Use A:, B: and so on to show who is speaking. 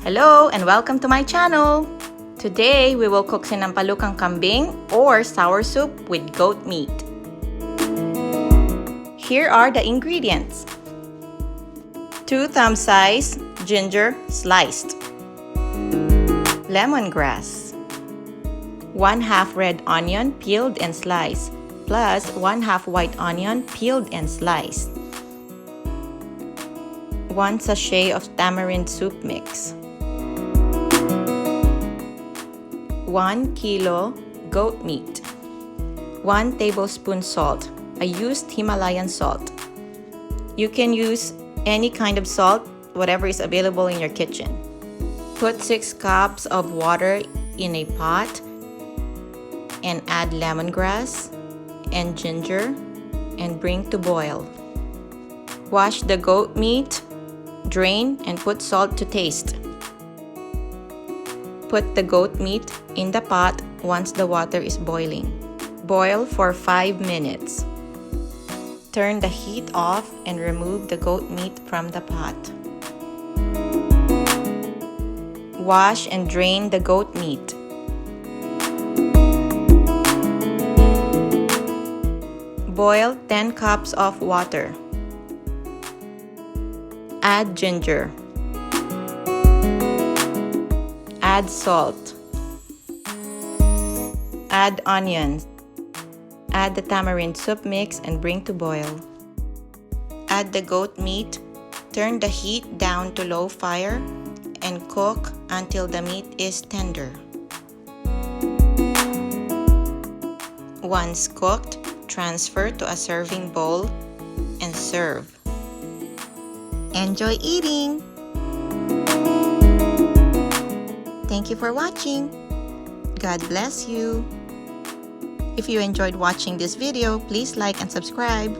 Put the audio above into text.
A: Hello and welcome to my channel! Today we will cook Sinampalukang Kambing or sour soup with goat meat. Here are the ingredients. 2 thumb-size ginger sliced, lemongrass, 1/2 red onion peeled and sliced, plus 1/2 white onion peeled and sliced, 1 sachet of tamarind soup mix, 1 kilo goat meat, 1 tablespoon salt. I used Himalayan salt. You can use any kind of salt, whatever is available in your kitchen. Put 6 cups of water in a pot and add lemongrass and ginger and bring to boil. Wash the goat meat, drain, and put salt to taste. Put the goat meat in the pot once the water is boiling. Boil for 5 minutes. Turn the heat off and remove the goat meat from the pot. Wash and drain the goat meat. Boil 10 cups of water. Add ginger. Add salt. Add onions. Add the tamarind soup mix and bring to boil. Add the goat meat. Turn the heat down to low fire and cook until the meat is tender. Once cooked, transfer to a serving bowl and serve. Enjoy eating! Thank you for watching. God bless you. If you enjoyed watching this video, please like and subscribe.